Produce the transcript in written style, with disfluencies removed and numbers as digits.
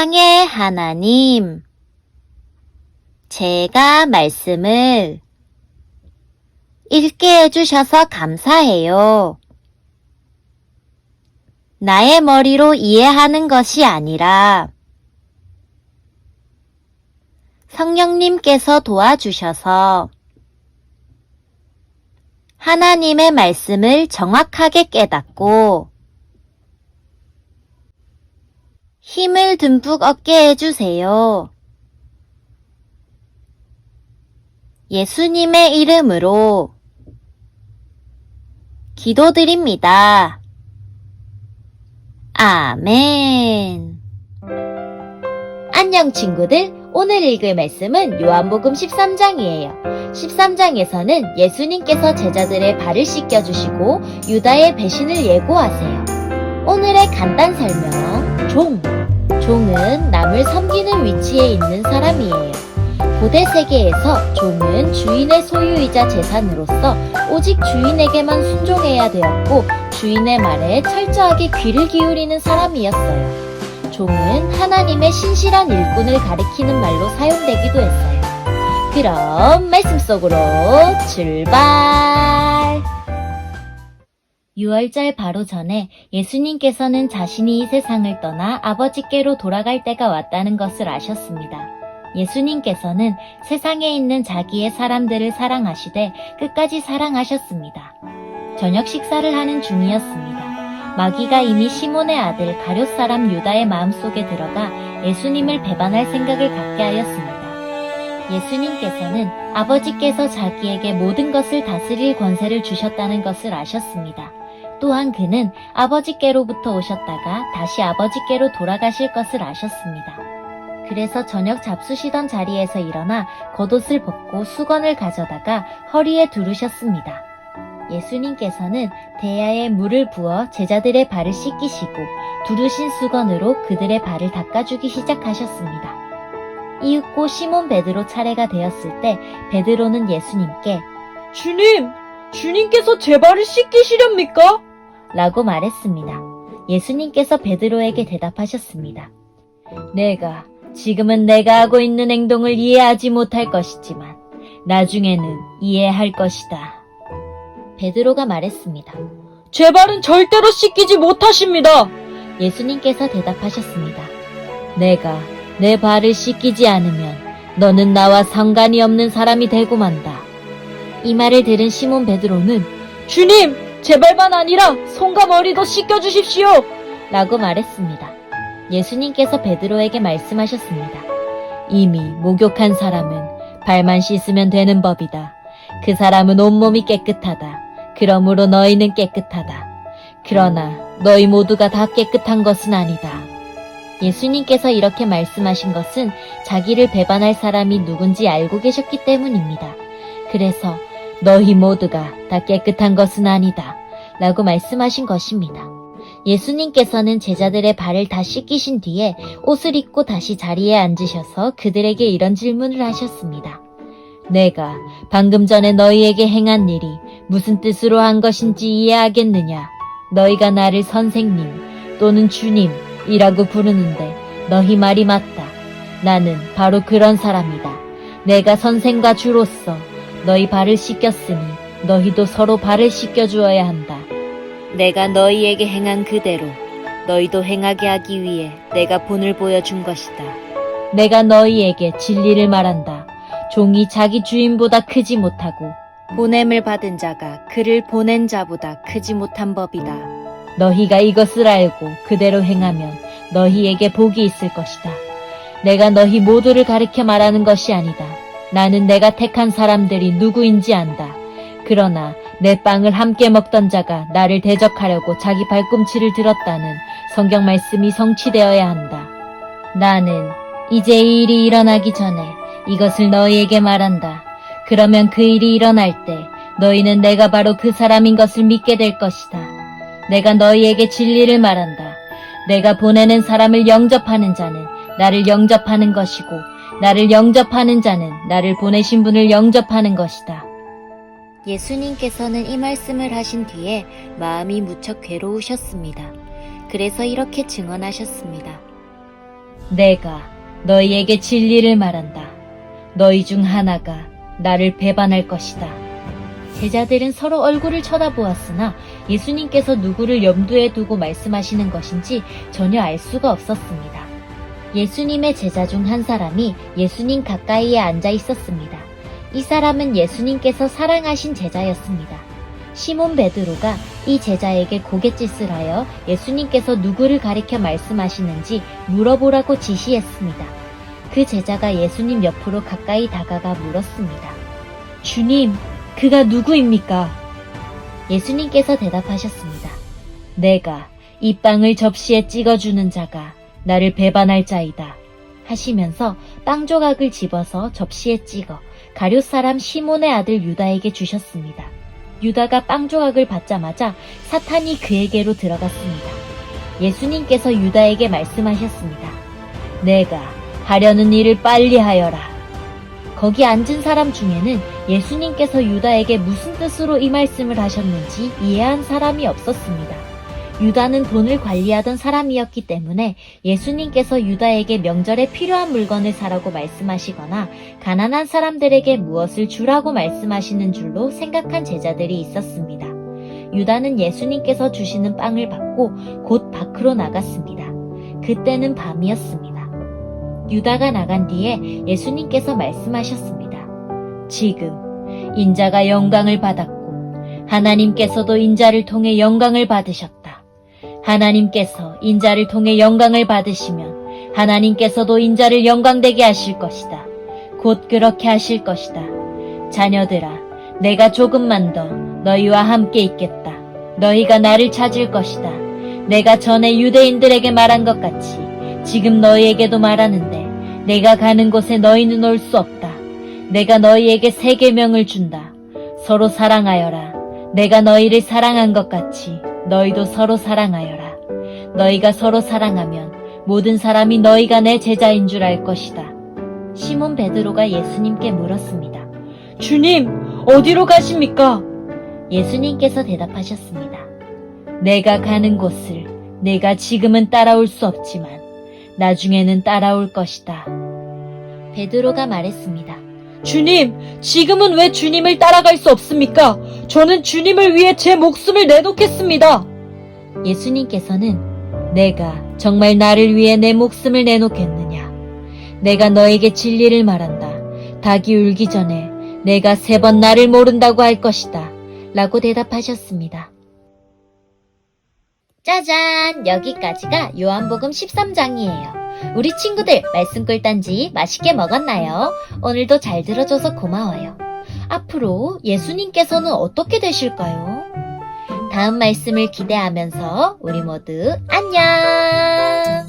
세상의 하나님, 제가 말씀을 읽게 해주셔서 감사해요. 나의 머리로 이해하는 것이 아니라 성령님께서 도와주셔서 하나님의 말씀을 정확하게 깨닫고 힘을 듬뿍 얻게 해주세요. 예수님의 이름으로 기도드립니다. 아멘. 안녕 친구들, 오늘 읽을 말씀은 요한복음 13장이에요. 13장에서는 예수님께서 제자들의 발을 씻겨주시고 유다의 배신을 예고하세요. 오늘의 간단 설명, 종은 남을 섬기는 위치에 있는 사람이에요. 고대 세계에서 종은 주인의 소유이자 재산으로서 오직 주인에게만 순종해야 되었고 주인의 말에 철저하게 귀를 기울이는 사람이었어요. 종은 하나님의 신실한 일꾼을 가리키는 말로 사용되기도 했어요. 그럼 말씀 속으로 출발! 6월절 바로 전에 예수님께서는 자신이 이 세상을 떠나 아버지께로 돌아갈 때가 왔다는 것을 아셨습니다. 예수님께서는 세상에 있는 자기의 사람들을 사랑하시되 끝까지 사랑하셨습니다. 저녁 식사를 하는 중이었습니다. 마귀가 이미 시몬의 아들 가룟 사람 유다의 마음속에 들어가 예수님을 배반할 생각을 갖게 하였습니다. 예수님께서는 아버지께서 자기에게 모든 것을 다스릴 권세를 주셨다는 것을 아셨습니다. 또한 그는 아버지께로부터 오셨다가 다시 아버지께로 돌아가실 것을 아셨습니다. 그래서 저녁 잡수시던 자리에서 일어나 겉옷을 벗고 수건을 가져다가 허리에 두르셨습니다. 예수님께서는 대야에 물을 부어 제자들의 발을 씻기시고 두르신 수건으로 그들의 발을 닦아주기 시작하셨습니다. 이윽고 시몬 베드로 차례가 되었을 때 베드로는 예수님께 주님께서 제 발을 씻기시렵니까? 라고 말했습니다. 예수님께서 베드로에게 대답하셨습니다. 지금은 내가 하고 있는 행동을 이해하지 못할 것이지만 나중에는 이해할 것이다. 베드로가 말했습니다. 제 발은 절대로 씻기지 못하십니다. 예수님께서 대답하셨습니다. 내가 내 발을 씻기지 않으면 너는 나와 상관이 없는 사람이 되고 만다. 이 말을 들은 시몬 베드로는 주님, 제 발만 아니라 손과 머리도 씻겨주십시오. 라고 말했습니다. 예수님께서 베드로에게 말씀하셨습니다. 이미 목욕한 사람은 발만 씻으면 되는 법이다. 그 사람은 온몸이 깨끗하다. 그러므로 너희는 깨끗하다. 그러나 너희 모두가 다 깨끗한 것은 아니다. 예수님께서 이렇게 말씀하신 것은 자기를 배반할 사람이 누군지 알고 계셨기 때문입니다. 그래서 너희 모두가 다 깨끗한 것은 아니다. 라고 말씀하신 것입니다. 예수님께서는 제자들의 발을 다 씻기신 뒤에 옷을 입고 다시 자리에 앉으셔서 그들에게 이런 질문을 하셨습니다. 내가 방금 전에 너희에게 행한 일이 무슨 뜻으로 한 것인지 이해하겠느냐? 너희가 나를 선생님 또는 주님이라고 부르는데 너희 말이 맞다. 나는 바로 그런 사람이다. 내가 선생과 주로서 너희 발을 씻겼으니 너희도 서로 발을 씻겨주어야 한다. 내가 너희에게 행한 그대로 너희도 행하게 하기 위해 내가 본을 보여준 것이다. 내가 너희에게 진리를 말한다. 종이 자기 주인보다 크지 못하고 보냄을 받은 자가 그를 보낸 자보다 크지 못한 법이다. 너희가 이것을 알고 그대로 행하면 너희에게 복이 있을 것이다. 내가 너희 모두를 가리켜 말하는 것이 아니다. 나는 내가 택한 사람들이 누구인지 안다. 그러나 내 빵을 함께 먹던 자가 나를 대적하려고 자기 발꿈치를 들었다는 성경 말씀이 성취되어야 한다. 나는 이제 이 일이 일어나기 전에 이것을 너희에게 말한다. 그러면 그 일이 일어날 때 너희는 내가 바로 그 사람인 것을 믿게 될 것이다. 내가 너희에게 진리를 말한다. 내가 보내는 사람을 영접하는 자는 나를 영접하는 것이고 나를 영접하는 자는 나를 보내신 분을 영접하는 것이다. 예수님께서는 이 말씀을 하신 뒤에 마음이 무척 괴로우셨습니다. 그래서 이렇게 증언하셨습니다. 내가 너희에게 진리를 말한다. 너희 중 하나가 나를 배반할 것이다. 제자들은 서로 얼굴을 쳐다보았으나 예수님께서 누구를 염두에 두고 말씀하시는 것인지 전혀 알 수가 없었습니다. 예수님의 제자 중 한 사람이 예수님 가까이에 앉아 있었습니다. 이 사람은 예수님께서 사랑하신 제자였습니다. 시몬 베드로가 이 제자에게 고갯짓을 하여 예수님께서 누구를 가리켜 말씀하시는지 물어보라고 지시했습니다. 그 제자가 예수님 옆으로 가까이 다가가 물었습니다. 주님, 그가 누구입니까? 예수님께서 대답하셨습니다. 내가 이 빵을 접시에 찍어주는 자가 나를 배반할 자이다. 하시면서 빵 조각을 집어서 접시에 찍어 가룟 사람 시몬의 아들 유다에게 주셨습니다. 유다가 빵 조각을 받자마자 사탄이 그에게로 들어갔습니다. 예수님께서 유다에게 말씀하셨습니다. 내가 하려는 일을 빨리 하여라. 거기 앉은 사람 중에는 예수님께서 유다에게 무슨 뜻으로 이 말씀을 하셨는지 이해한 사람이 없었습니다. 유다는 돈을 관리하던 사람이었기 때문에 예수님께서 유다에게 명절에 필요한 물건을 사라고 말씀하시거나 가난한 사람들에게 무엇을 주라고 말씀하시는 줄로 생각한 제자들이 있었습니다. 유다는 예수님께서 주시는 빵을 받고 곧 밖으로 나갔습니다. 그때는 밤이었습니다. 유다가 나간 뒤에 예수님께서 말씀하셨습니다. 지금 인자가 영광을 받았고 하나님께서도 인자를 통해 영광을 받으셨다. 하나님께서 인자를 통해 영광을 받으시면 하나님께서도 인자를 영광되게 하실 것이다. 곧 그렇게 하실 것이다. 자녀들아, 내가 조금만 더 너희와 함께 있겠다. 너희가 나를 찾을 것이다. 내가 전에 유대인들에게 말한 것 같이 지금 너희에게도 말하는데 내가 가는 곳에 너희는 올 수 없다. 내가 너희에게 새 계명을 준다. 서로 사랑하여라. 내가 너희를 사랑한 것 같이 너희도 서로 사랑하여라. 너희가 서로 사랑하면 모든 사람이 너희가 내 제자인 줄 알 것이다. 시몬 베드로가 예수님께 물었습니다. 주님, 어디로 가십니까? 예수님께서 대답하셨습니다. 내가 가는 곳을 내가 지금은 따라올 수 없지만 나중에는 따라올 것이다. 베드로가 말했습니다. 주님, 지금은 왜 주님을 따라갈 수 없습니까? 저는 주님을 위해 제 목숨을 내놓겠습니다. 예수님께서는 내가 정말 나를 위해 내 목숨을 내놓겠느냐? 내가 너에게 진리를 말한다. 닭이 울기 전에 내가 3번 나를 모른다고 할 것이다. 라고 대답하셨습니다. 짜잔! 여기까지가 요한복음 13장이에요. 우리 친구들 말씀 꿀단지 맛있게 먹었나요? 오늘도 잘 들어줘서 고마워요. 앞으로 예수님께서는 어떻게 되실까요? 다음 말씀을 기대하면서 우리 모두 안녕!